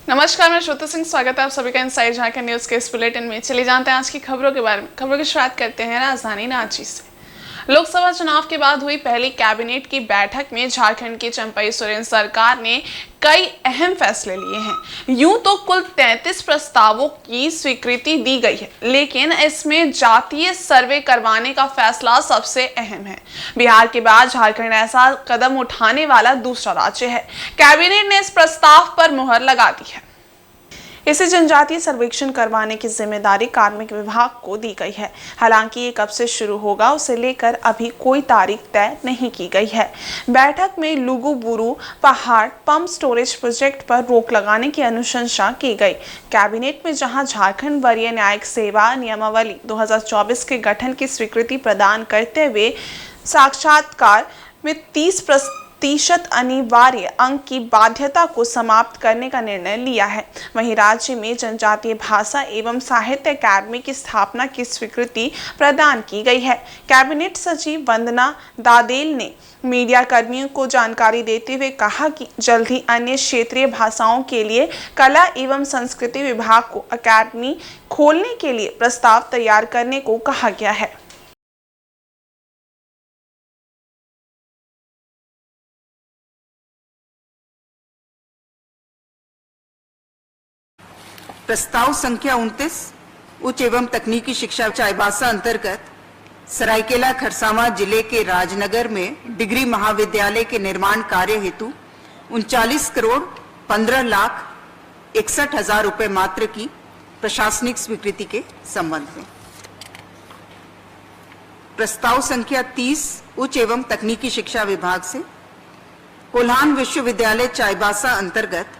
नमस्कार, मैं श्रुति सिंह। स्वागत है आप सभी का इनसाइड झारखंड न्यूज के इस बुलेटिन में। चलिए जानते हैं आज की खबरों के बारे में। खबरों की शुरुआत करते हैं राजधानी रांची से। लोकसभा चुनाव के बाद हुई पहली कैबिनेट की बैठक में झारखंड की चंपई सोरेन सरकार ने कई अहम फैसले लिए हैं। यूं तो कुल 33 प्रस्तावों की स्वीकृति दी गई है, लेकिन इसमें जातीय सर्वे करवाने का फैसला सबसे अहम है। बिहार के बाद झारखंड ऐसा कदम उठाने वाला दूसरा राज्य है। कैबिनेट ने इस प्रस्ताव पर मुहर लगा दी है। इसे जनजातीय सर्वेक्षण करवाने की जिम्मेदारी कार्मिक विभाग को दी गई है। हालांकि ये कब से शुरू होगा उसे लेकर अभी कोई तारीख तय नहीं की गई है। बैठक में लुगु बुरु पहाड़ पंप स्टोरेज प्रोजेक्ट पर रोक लगाने की अनुशंसा की गई। कैबिनेट में जहां झारखंड वरीय न्यायिक सेवा नियमावली 2024 के गठन की स्वीकृति प्रदान करते हुए साक्षात्कार में 30% अनिवार्य अंक की बाध्यता को समाप्त करने का निर्णय लिया है, वहीं राज्य में जनजातीय भाषा एवं साहित्य अकादमी की स्थापना की स्वीकृति प्रदान की गई है। कैबिनेट सचिव वंदना दादेल ने मीडिया कर्मियों को जानकारी देते हुए कहा कि जल्द ही अन्य क्षेत्रीय भाषाओं के लिए कला एवं संस्कृति विभाग को अकादमी खोलने के लिए प्रस्ताव तैयार करने को कहा गया है। प्रस्ताव संख्या 29 उच्च एवं तकनीकी शिक्षा चाईबासा अंतर्गत सरायकेला खरसावां जिले के राजनगर में डिग्री महाविद्यालय के निर्माण कार्य हेतु 39 करोड़ 15 लाख 61 हजार रुपए मात्र की प्रशासनिक स्वीकृति के संबंध में। प्रस्ताव संख्या 30 उच्च एवं तकनीकी शिक्षा विभाग से कोल्हान विश्वविद्यालय चाईबासा अंतर्गत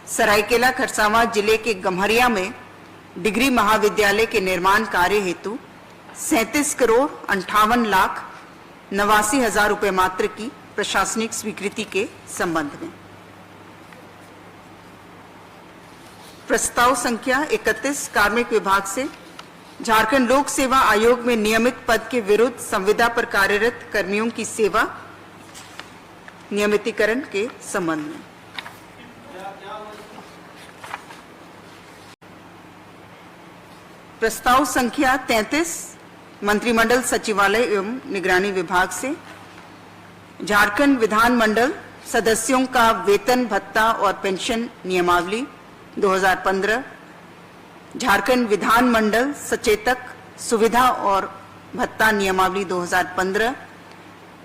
सरायकेला खरसावां जिले के गम्हरिया में डिग्री महाविद्यालय के निर्माण कार्य हेतु 37 करोड़ 58 लाख 89 हजार रुपए मात्र की प्रशासनिक स्वीकृति के संबंध में। प्रस्ताव संख्या 31 कार्मिक विभाग से झारखंड लोक सेवा आयोग में नियमित पद के विरुद्ध संविदा पर कार्यरत कर्मियों की सेवा नियमितीकरण के संबंध में। प्रस्ताव संख्या 33 मंत्रिमंडल सचिवालय एवं निगरानी विभाग से झारखंड विधानमंडल सदस्यों का वेतन भत्ता और पेंशन नियमावली 2015, झारखंड विधानमंडल सचेतक सुविधा और भत्ता नियमावली 2015,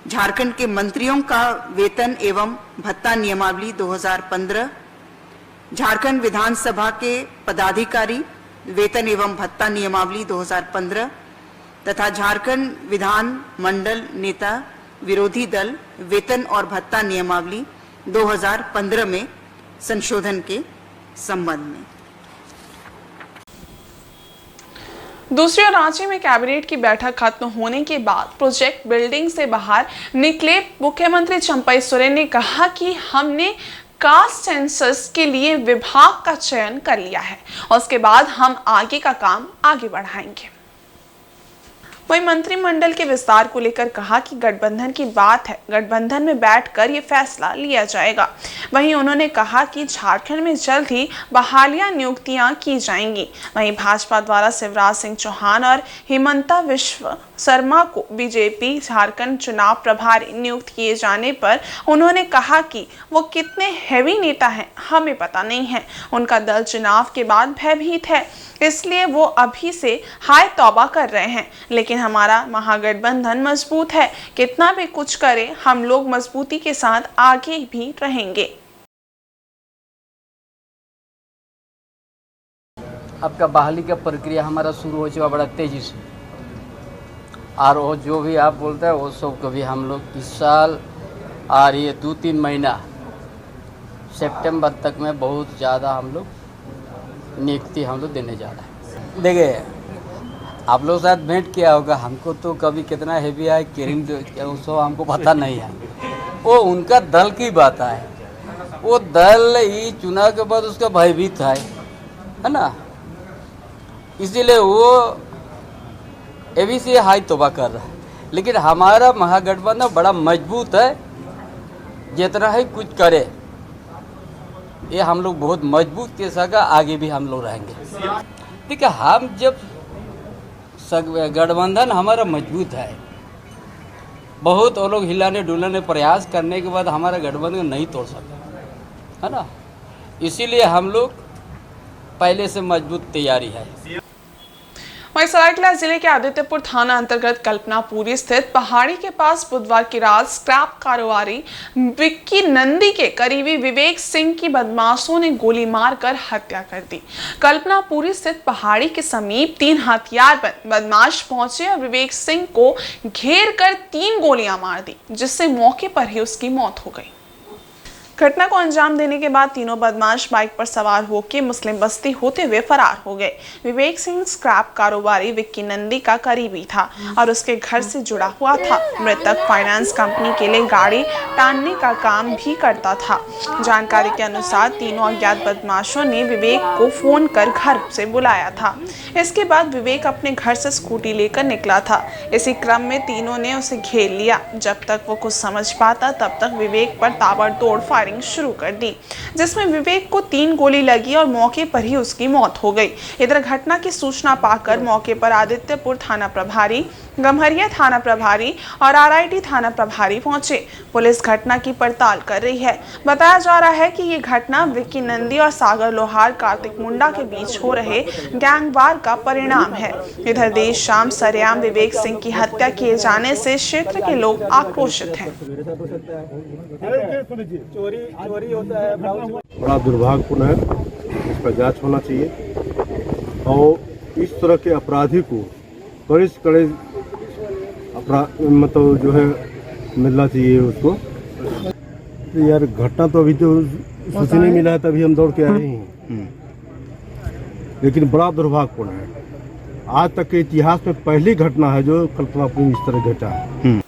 झारखंड के मंत्रियों का वेतन एवं भत्ता नियमावली 2015, झारखंड विधानसभा के पदाधिकारी वेतन एवं भत्ता नियमावली 2015 तथा झारखंड विधान मंडल नेता विरोधी दल वेतन और भत्ता नियमावली 2015 में संशोधन के संबंध में। दूसरी ओर रांची में कैबिनेट की बैठक खत्म होने के बाद प्रोजेक्ट बिल्डिंग से बाहर निकले मुख्यमंत्री चंपई सोरेन ने कहा कि हमने कास्ट सेंसस के लिए विभाग का चयन कर लिया है और उसके बाद हम आगे का काम आगे बढ़ाएंगे। वहीं मंत्रिमंडल के विस्तार को लेकर कहा कि गठबंधन की बात है, गठबंधन में बैठकर ये फैसला लिया जाएगा। वहीं उन्होंने कहा कि झारखंड में जल्द ही बहालियां नियुक्तियां की जाएंगी। वहीं भाजपा द्वारा शिवराज सिंह चौहान और हिमंता विश्व शर्मा को बीजेपी झारखंड चुनाव प्रभारी नियुक्त किए जाने पर उन्होंने कहा कि वो कितने हैवी नेता हैं हमें पता नहीं है। उनका दल चुनाव के बाद भयभीत है, इसलिए वो अभी से हाय तौबा कर रहे हैं, लेकिन हमारा महागठबंधन मजबूत है। कितना भी कुछ करे हम लोग मजबूती के साथ आगे भी रहेंगे। आपका बहाली का प्रक्रिया हमारा शुरू हो चुका बड़ा तेजी से, और वो जो भी आप बोलते हैं वो सब को भी हम लोग इस साल और ये 2-3 महीना सितंबर तक में बहुत ज़्यादा हम लोग नियुक्ति हम लोग देने जा रहे हैं। देखिए, आप लोग साथ भेंट किया होगा, हमको तो कभी कितना हैवी है केरिंग उसको हमको पता नहीं है। वो उनका दल की बात है, वो दल ही चुनाव के बाद उसका भयभीत है ना, इसीलिए वो अभी से हाई तौबा कर रहा है। लेकिन हमारा महागठबंधन बड़ा मजबूत है, जितना ही कुछ करे ये हम लोग बहुत मजबूत के सका आगे भी हम लोग रहेंगे। देखिए हम जब गठबंधन हमारा मजबूत है, बहुत वो लोग हिलाने डुलाने प्रयास करने के बाद हमारा गठबंधन नहीं तोड़ सका, है ना। इसीलिए हम लोग पहले से मजबूत तैयारी है। वहीं सरायकेला जिले के आदित्यपुर थाना अंतर्गत कल्पनापुरी स्थित पहाड़ी के पास बुधवार की रात स्क्रैप कारोबारी विक्की नंदी के करीबी विवेक सिंह की बदमाशों ने गोली मारकर हत्या कर दी। कल्पनापुरी स्थित पहाड़ी के समीप 3 हथियारबंद बदमाश पहुंचे और विवेक सिंह को घेर कर 3 गोलियां मार दी, जिससे मौके पर ही उसकी मौत हो गई। घटना को अंजाम देने के बाद तीनों बदमाश बाइक पर सवार होकर मुस्लिम बस्ती होते हुए फरार हो गए। विवेक सिंह स्क्रैप कारोबारी विक्की नंदी का करीबी था और उसके घर से जुड़ा हुआ था। मृतक फाइनेंस कंपनी के लिए गाड़ी टानने का काम भी करता था। जानकारी के अनुसार तीनों अज्ञात बदमाशों ने विवेक को फोन कर घर से बुलाया था। इसके बाद विवेक अपने घर से स्कूटी लेकर निकला था। इसी क्रम में तीनों ने उसे घेर लिया। जब तक वो कुछ समझ पाता तब तक विवेक पर ताबड़तोड़ फायरिंग शुरू कर दी, जिसमें विवेक को 3 गोली लगी और मौके पर ही उसकी मौत हो गई। इधर घटना की सूचना पाकर मौके पर आदित्यपुर थाना प्रभारी, गम्हरिया थाना प्रभारी और आरआईटी थाना प्रभारी पहुंचे। पुलिस घटना की पड़ताल कर रही है। बताया जा रहा है कि ये घटना विक्की नंदी और सागर लोहार कार्तिक मुंडा के बीच हो रहे गैंगवार का परिणाम है। इधर देर शाम सरेआम विवेक सिंह की हत्या किए जाने से क्षेत्र के लोग आक्रोशित हैं। बड़ा दुर्भाग्यपूर्ण है, इस पर जांच होना चाहिए और इस तरह के अपराधी को कड़े से कड़े मतलब जो है मिलना चाहिए उसको। यार घटना तो अभी तो सूचना नहीं मिला है, तभी हम दौड़ के आए हैं, लेकिन बड़ा दुर्भाग्यपूर्ण है। आज तक के इतिहास में पहली घटना है जो कल्पनापुरी इस तरह घटा है।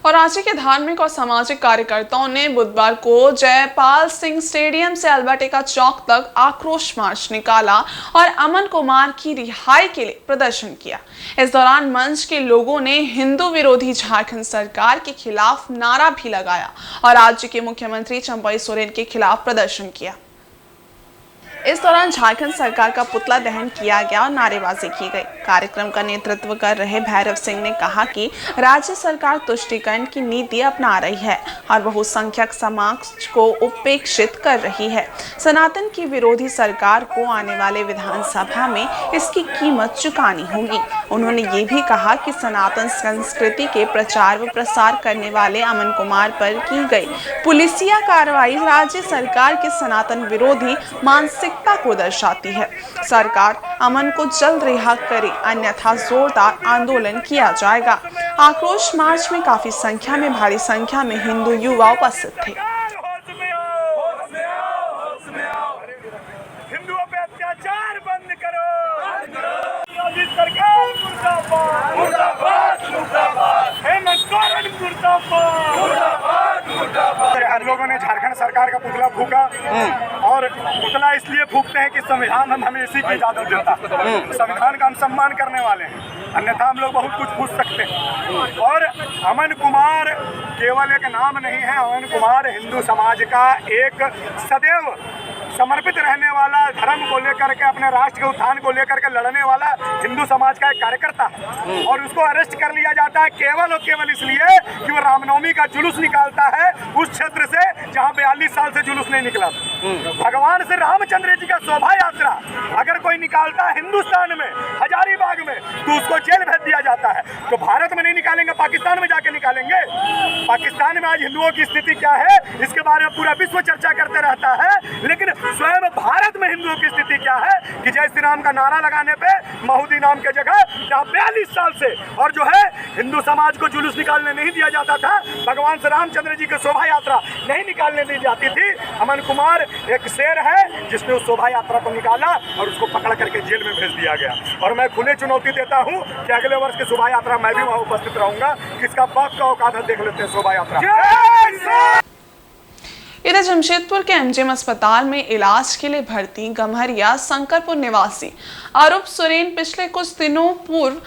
और रांची के धार्मिक और सामाजिक कार्यकर्ताओं ने बुधवार को जयपाल सिंह स्टेडियम से अल्बर्टेका चौक तक आक्रोश मार्च निकाला और अमन कुमार की रिहाई के लिए प्रदर्शन किया। इस दौरान मंच के लोगों ने हिंदू विरोधी झारखंड सरकार के खिलाफ नारा भी लगाया और राज्य के मुख्यमंत्री चंपई सोरेन के खिलाफ प्रदर्शन किया। इस दौरान झारखंड सरकार का पुतला दहन किया गया और नारेबाजी की गई। कार्यक्रम का नेतृत्व कर रहे भैरव सिंह ने कहा कि राज्य सरकार तुष्टीकरण की नीति अपना रही है और बहुसंख्यक समाज को उपेक्षित कर रही है। सनातन की विरोधी सरकार को आने वाले विधानसभा में इसकी कीमत चुकानी होगी। उन्होंने ये भी कहा कि सनातन संस्कृति के प्रचार व प्रसार करने वाले अमन कुमार पर की गई पुलिसिया कार्रवाई राज्य सरकार के सनातन विरोधी मानसिकता को दर्शाती है। सरकार अमन को जल्द रिहा करे, अन्यथा जोरदार आंदोलन किया जाएगा। आक्रोश मार्च में काफी संख्या में भारी संख्या में हिंदू युवा उपस्थित थे। हिंदुओं पे अत्याचार बंद करो, मोदी सरकार मुर्दाबाद, मुर्दाबाद, मुर्दाबाद, हेमंत सोरेन मुर्दाबाद, मुर्दाबाद, मुर्दाबाद। हम लोगों ने झारखंड सरकार का पुतला फूका और पुतला इसलिए फूकते हैं कि संविधान हमें इसी की इजाजत देता है। संविधान का हम सम्मान करने वाले हैं, अन्यथा हम लोग बहुत कुछ पूछ सकते हैं। और अमन कुमार केवल एक नाम नहीं है, अमन कुमार हिंदू समाज का एक सदैव समर्पित रहने वाला, धर्म को लेकर के, अपने राष्ट्र के उत्थान को लेकर के लड़ने वाला हिंदू समाज का एक कार्यकर्ता है। और उसको अरेस्ट कर लिया जाता है केवल और केवल इसलिए कि वो रामनवमी का जुलूस निकालता है उस क्षेत्र से जहां 42 साल से जुलूस नहीं निकला। भगवान श्री रामचंद्र जी का शोभा यात्रा अगर कोई निकालता है हिंदुस्तान में, हजारीबाग में, तो उसको जेल भेज दिया जाता है। तो भारत में नहीं निकालेंगे, पाकिस्तान में जाके निकालेंगे। पाकिस्तान में आज हिंदुओं की स्थिति क्या है इसके बारे में पूरा विश्व चर्चा करते रहता है, लेकिन स्वयं भारत में हिंदुओं की स्थिति क्या है कि जय श्री राम का नारा लगाने पे महुदी नाम के जगह जहाँ 42 साल से और जो है हिंदू समाज को जुलूस निकालने नहीं दिया जाता था, भगवान श्री रामचंद्र जी की शोभा यात्रा नहीं निकालने दी जाती थी। अमन कुमार एक शेर है जिसने उस शोभा यात्रा को निकाला और उसको पकड़ करके जेल में भेज दिया गया। और मैं खुले चुनौती देता हूँ कि अगले वर्ष की शोभा यात्रा मैं भी वहाँ उपस्थित रहूंगा। किसका बाप का औकात है देख लेते हैं शोभा यात्रा। इधर जमशेदपुर के एमजीएम अस्पताल में इलाज के लिए भर्ती गम्हरिया शंकरपुर निवासी अरूप सोरेन पिछले कुछ दिनों पूर्व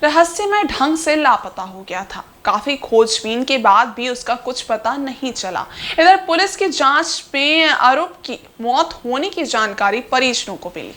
रहस्यमय ढंग से लापता हो गया था। काफी खोजबीन के बाद भी उसका कुछ पता नहीं चला। इधर पुलिस की जांच में आरोप की मौत होने की जानकारी परिजनों को मिली।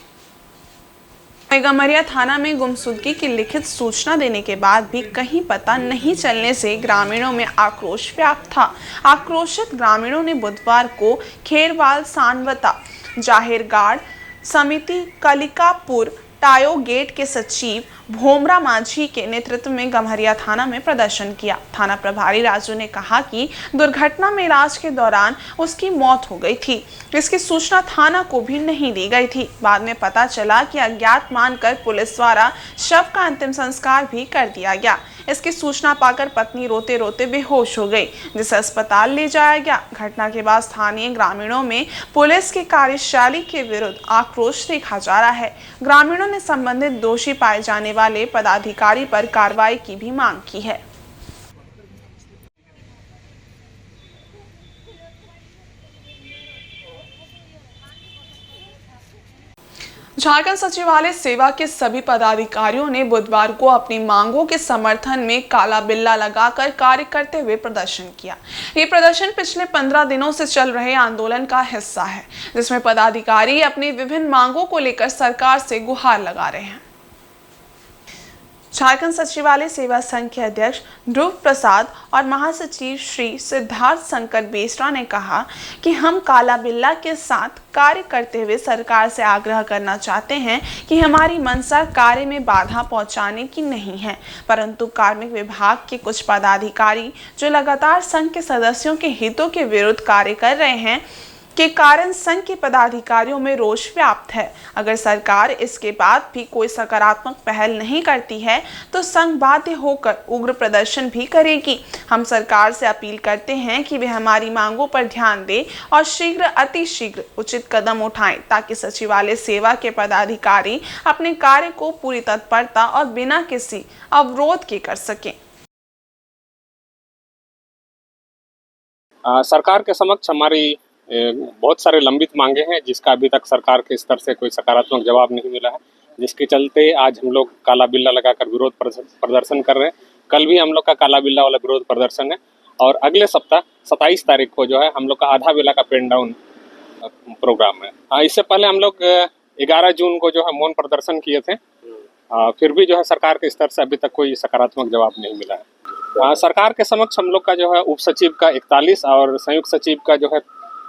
गम्हरिया थाना में गुमशुदगी की लिखित सूचना देने के बाद भी कहीं पता नहीं चलने से ग्रामीणों में आक्रोश व्याप्त था। आक्रोशित ग्रामीणों ने बुधवार को खेरवाल सानवता जाहिरगाड़ समिति कलिकापुर टायो गेट के सचिव भोमरा माझी के नेतृत्व में गम्हरिया थाना में प्रदर्शन किया। थाना प्रभारी राजू ने कहा कि दुर्घटना में इलाज के दौरान उसकी मौत हो गई थी। इसकी सूचना थाना को भी नहीं दी गई थी। बाद में पता चला कि अज्ञात मानकर पुलिस द्वारा शव का अंतिम संस्कार भी कर दिया गया। इसकी सूचना पाकर पत्नी रोते रोते बेहोश हो गई, जिसे अस्पताल ले जाया गया। घटना के बाद स्थानीय ग्रामीणों में पुलिस की कार्यशैली के विरुद्ध आक्रोश देखा जा रहा है। ग्रामीणों ने संबंधित दोषी पाए जाने वाले पदाधिकारी पर कार्रवाई की भी मांग की है। झारखंड सचिवालय सेवा के सभी पदाधिकारियों ने बुधवार को अपनी मांगों के समर्थन में काला बिल्ला लगाकर कार्य करते हुए प्रदर्शन किया। ये प्रदर्शन पिछले 15 दिनों से चल रहे आंदोलन का हिस्सा है, जिसमें पदाधिकारी अपनी विभिन्न मांगों को लेकर सरकार से गुहार लगा रहे हैं। झारखंड सचिवालय सेवा संघ के अध्यक्ष ध्रुव प्रसाद और महासचिव श्री सिद्धार्थ शंकर बेसरा ने कहा कि हम काला बिल्ला के साथ कार्य करते हुए सरकार से आग्रह करना चाहते हैं कि हमारी मंशा कार्य में बाधा पहुंचाने की नहीं है, परंतु कार्मिक विभाग के कुछ पदाधिकारी जो लगातार संघ के सदस्यों के हितों के विरुद्ध कार्य कर रहे हैं के कारण संघ के पदाधिकारियों में रोष व्याप्त है। अगर सरकार इसके बाद भी कोई सकारात्मक पहल नहीं करती है तो संघ बाध्य होकर उग्र प्रदर्शन भी करेगी। हम सरकार से अपील करते हैं कि वे हमारी मांगों पर ध्यान दें और शीघ्र अतिशीघ्र उचित कदम उठाएं, ताकि सचिवालय सेवा के पदाधिकारी अपने कार्य को पूरी तत्परता और बिना किसी अवरोध के कर सकें। सरकार के समक्ष हमारी बहुत सारे लंबित मांगे हैं, जिसका अभी तक सरकार के स्तर से कोई सकारात्मक जवाब नहीं मिला है, जिसके चलते आज हम लोग काला बिल्ला लगाकर विरोध प्रदर्शन कर रहे हैं। कल भी हम लोग का काला बिल्ला वाला विरोध प्रदर्शन है और अगले सप्ताह 27 तारीख को जो है हम लोग का आधा बेला का पेन डाउन प्रोग्राम है। इससे पहले हम लोग 11 जून को जो है मौन प्रदर्शन किए थे, फिर भी जो है सरकार के स्तर से अभी तक कोई सकारात्मक जवाब नहीं मिला है। सरकार के समक्ष हम लोग का जो है उप सचिव का 41 और संयुक्त सचिव का जो है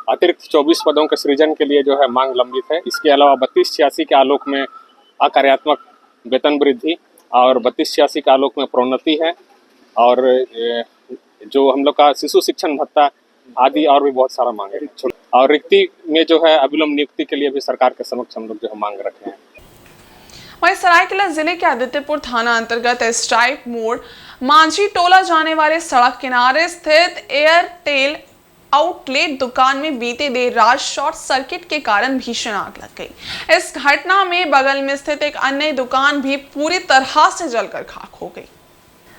अतिरिक्त 24 पदों के सृजन के लिए जो है मांग लंबित है। इसके अलावा 3286 के आलोक में अकार्यात्मक वेतन वृद्धि और 3286 के आलोक में प्रोन्नति है, और जो हम लोग का शिशु शिक्षण भत्ता आदि और भी बहुत सारा मांग है। और रिक्ति में जो है अविलंब नियुक्ति के लिए भी सरकार के समक्ष हम लोग जो है मांग रखे हैं। वहीं सरायकेला जिले के आदित्यपुर थाना अंतर्गत स्ट्राइक मोड़ मांझी टोला जाने वाले सड़क किनारे स्थित एयरटेल आउटलेट दुकान में बीते देर रात शॉर्ट सर्किट के कारण भीषण आग लग गई। इस घटना में बगल में स्थित एक अन्य दुकान भी पूरी तरह से जलकर खाक हो गई।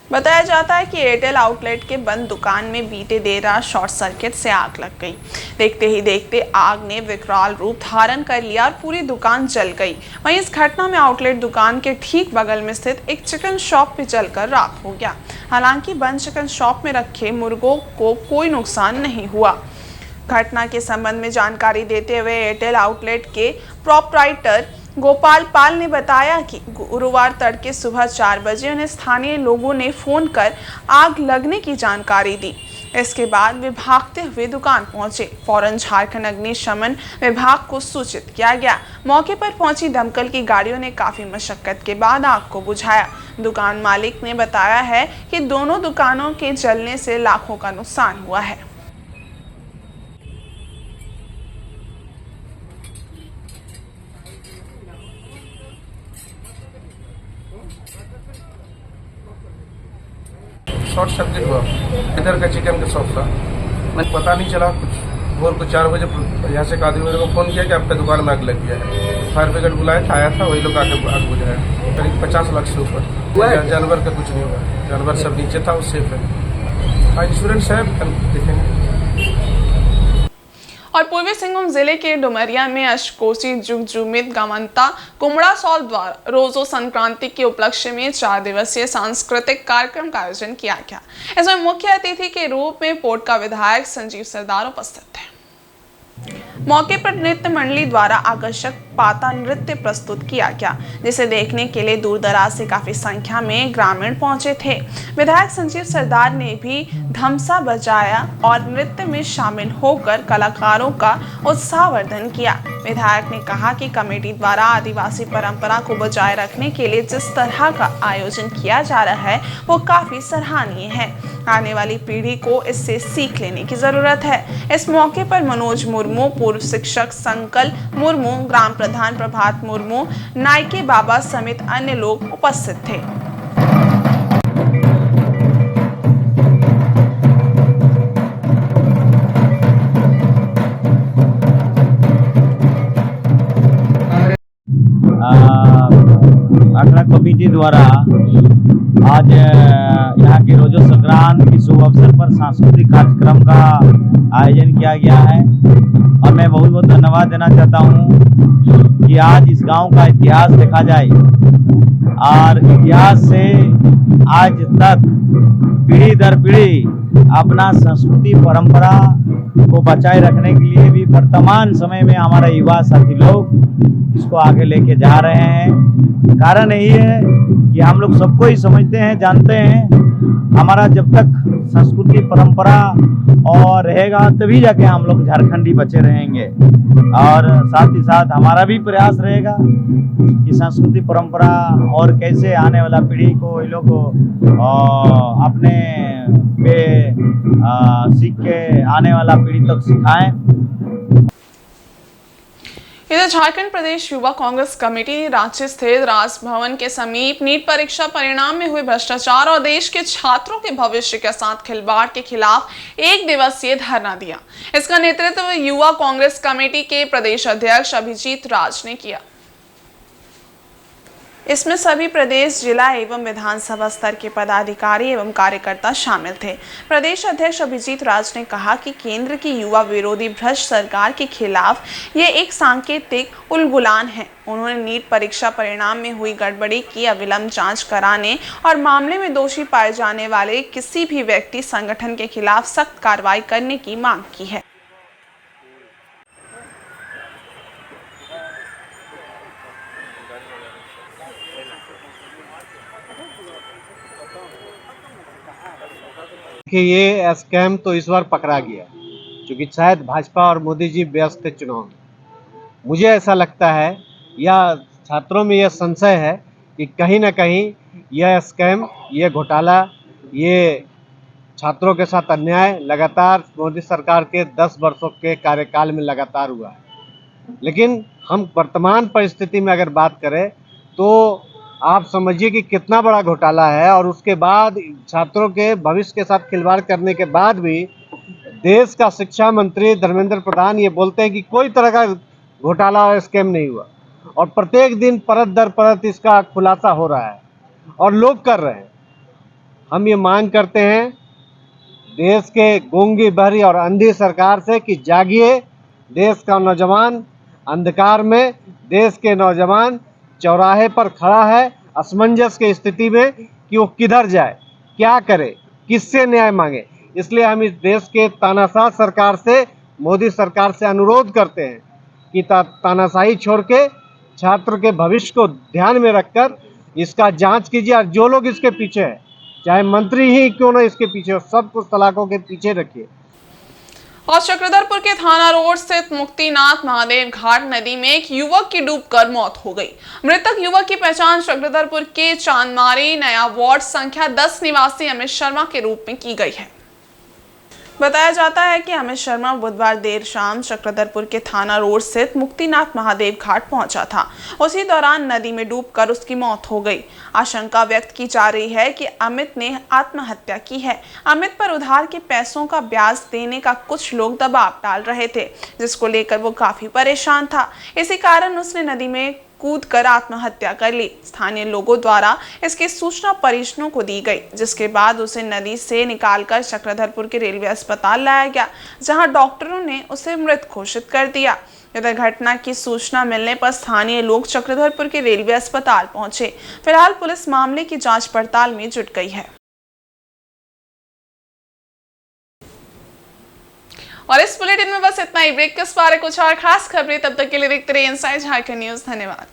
बताया जाता है कि एयरटेल आउटलेट के बंद दुकान में बीते देर रात शॉर्ट सर्किट से आग लग गई। देखते ही देखते आग ने विकराल रूप धारण कर लिया और पूरी दुकान जल गई। वहीं इस घटना में आउटलेट दुकान के ठीक बगल में स्थित एक चिकन शॉप भी जलकर राख हो गया। हालांकि बंद चिकन शॉप में रखे मुर्गों को कोई नुकसान नहीं हुआ। घटना के संबंध में जानकारी देते हुए एयरटेल आउटलेट के प्रोपराइटर गोपाल पाल ने बताया कि गुरुवार तड़के सुबह 4 बजे उन्हें स्थानीय लोगों ने फोन कर आग लगने की जानकारी दी। इसके बाद वे भागते हुए दुकान पहुंचे। फौरन झारखंड अग्निशमन विभाग को सूचित किया गया। मौके पर पहुंची दमकल की गाड़ियों ने काफी मशक्कत के बाद आग को बुझाया। दुकान मालिक ने बताया है कि दोनों दुकानों के जलने से लाखों का नुकसान हुआ है। शॉर्ट सर्किट हुआ इधर का चिकन का शॉप था। मैंने पता नहीं चला, कुछ भोर को 4 बजे यहाँ से एक आदमी मेरे को फ़ोन किया कि आपका दुकान में आग लग गया है। फायर ब्रिगेड बुलाया था, आया था, वही लोग आके आग बुझाया। करीब 50 लाख से ऊपर। जानवर का कुछ नहीं हुआ, जानवर सब नीचे था, वो सेफ है। इंश्योरेंस है, देखेंगे। और पूर्वी सिंहभूम जिले के डुमरिया में अशकोसी जुगजुमित गामंता कुमड़ा सौल द्वारा रोजो संक्रांति के उपलक्ष्य में 4 दिवसीय सांस्कृतिक कार्यक्रम का आयोजन किया गया। इसमें मुख्य अतिथि के रूप में पोट का विधायक संजीव सरदार उपस्थित थे। मौके पर नृत्य मंडली द्वारा आकर्षक पाता नृत्य प्रस्तुत किया गया, जिसे देखने के लिए दूर दराज से काफी संख्या में ग्रामीण पहुंचे थे। विधायक संजीव सरदार ने भी धमसा बजाया और नृत्य में शामिल होकर कलाकारों का उत्साहवर्धन किया। विधायक ने कहा कि कमेटी द्वारा आदिवासी परंपरा को बचाए रखने के लिए जिस तरह का आयोजन किया जा रहा है वो काफी सराहनीय है। आने वाली पीढ़ी को इससे सीख लेने की जरूरत है। इस मौके पर मनोज मुर्मू, पूर्व शिक्षक संकल्प मुर्मू, ग्राम प्रधान प्रभात मुर्मू, नाइके बाबा समेत अन्य लोग उपस्थित थे। अखड़ा कमेटी द्वारा आज यहाँ के रोजो संक्रांति के शुभ अवसर पर सांस्कृतिक कार्यक्रम का आयोजन किया गया है और मैं बहुत बहुत धन्यवाद देना चाहता हूँ कि आज इस गांव का इतिहास देखा जाए और इतिहास से आज तक पीढ़ी दर पीढ़ी अपना संस्कृति परंपरा को बचाए रखने के लिए भी वर्तमान समय में हमारे युवा साथी लोग इसको आगे लेके जा रहे हैं। कारण यही है कि हम लोग सबको ही समझते हैं, जानते हैं, हमारा जब तक संस्कृति परंपरा और रहेगा तभी जाके हम लोग झारखंडी बचे रहेंगे। और साथ ही साथ हमारा भी प्रयास रहेगा कि संस्कृति परंपरा और कैसे आने वाला पीढ़ी को ये लोग अपने पे सीख के आने वाला पीढ़ी तक सिखाएं। इधर झारखंड प्रदेश युवा कांग्रेस कमेटी ने रांची स्थित राजभवन के समीप नीट परीक्षा परिणाम में हुए भ्रष्टाचार और देश के छात्रों के भविष्य के साथ खिलवाड़ के खिलाफ 1 दिवसीय धरना दिया। इसका नेतृत्व युवा कांग्रेस कमेटी के प्रदेश अध्यक्ष अभिजीत राज ने किया। इसमें सभी प्रदेश, जिला एवं विधानसभा स्तर के पदाधिकारी एवं कार्यकर्ता शामिल थे। प्रदेश अध्यक्ष अभिजीत राज ने कहा कि केंद्र की युवा विरोधी भ्रष्ट सरकार के खिलाफ ये एक सांकेतिक उलगुलान है। उन्होंने नीट परीक्षा परिणाम में हुई गड़बड़ी की अविलंब जांच कराने और मामले में दोषी पाए जाने वाले किसी भी व्यक्ति संगठन के खिलाफ सख्त कार्रवाई करने की मांग की है। कि ये स्कैम तो इस बार पकड़ा गया क्योंकि शायद भाजपा और मोदी जी व्यस्त थे चुनाव में। मुझे ऐसा लगता है या छात्रों में यह संशय है कि कहीं ना कहीं यह स्कैम, यह घोटाला, ये छात्रों के साथ अन्याय लगातार मोदी सरकार के 10 वर्षों के कार्यकाल में लगातार हुआ है। लेकिन हम वर्तमान परिस्थिति में अगर बात करें तो आप समझिए कि कितना बड़ा घोटाला है और उसके बाद छात्रों के भविष्य के साथ खिलवाड़ करने के बाद भी देश का शिक्षा मंत्री धर्मेंद्र प्रधान ये बोलते हैं कि कोई तरह का घोटाला और स्कैम नहीं हुआ और प्रत्येक दिन परत दर परत इसका खुलासा हो रहा है और लोग कर रहे हैं। हम ये मांग करते हैं देश के गूंगी बहरी और अंधी सरकार से कि जागिए। देश का नौजवान अंधकार में, देश के नौजवान चौराहे पर खड़ा है असमंजस की स्थिति में कि वो किधर जाए, क्या करे, किससे न्याय मांगे। इसलिए हम इस देश के तानाशाह सरकार से, मोदी सरकार से अनुरोध करते हैं कि तानाशाही छोड़ के छात्र के भविष्य को ध्यान में रखकर इसका जांच कीजिए और जो लोग इसके पीछे हैं, चाहे मंत्री ही क्यों ना इसके पीछे हो, सबको सलाखों के पीछे रखिए। और चक्रधरपुर के थाना रोड स्थित मुक्तिनाथ महादेव घाट नदी में एक युवक की डूबकर मौत हो गई। मृतक युवक की पहचान चक्रधरपुर के चांदमारी नया वार्ड संख्या 10 निवासी अमित शर्मा के रूप में की गई है। बताया जाता है कि अमित शर्मा बुधवार देर शाम चक्रधरपुर के थाना रोड स्थित मुक्तिनाथ महादेव घाट पहुंचा था। उसी दौरान नदी में डूबकर उसकी मौत हो गई। आशंका व्यक्त की जा रही है कि अमित ने आत्महत्या की है। अमित पर उधार के पैसों का ब्याज देने का कुछ लोग दबाव डाल रहे थे, जिसको लेकर वो काफी परेशान था। इसी कारण उसने नदी में कूदकर आत्महत्या कर ली। स्थानीय लोगों द्वारा इसकी सूचना परिजनों को दी गई, जिसके बाद उसे नदी से निकालकर चक्रधरपुर के रेलवे अस्पताल लाया गया, जहां डॉक्टरों ने उसे मृत घोषित कर दिया। इधर घटना की सूचना मिलने पर स्थानीय लोग चक्रधरपुर के रेलवे अस्पताल पहुंचे। फिलहाल पुलिस मामले की जांच पड़ताल में जुट गई है। और इस बुलेटिन में बस इतना ही। ब्रेक के उस पार कुछ और खास खबरें, तब तक के लिए देखते रहिए इनसाइड झारखंड न्यूज। धन्यवाद।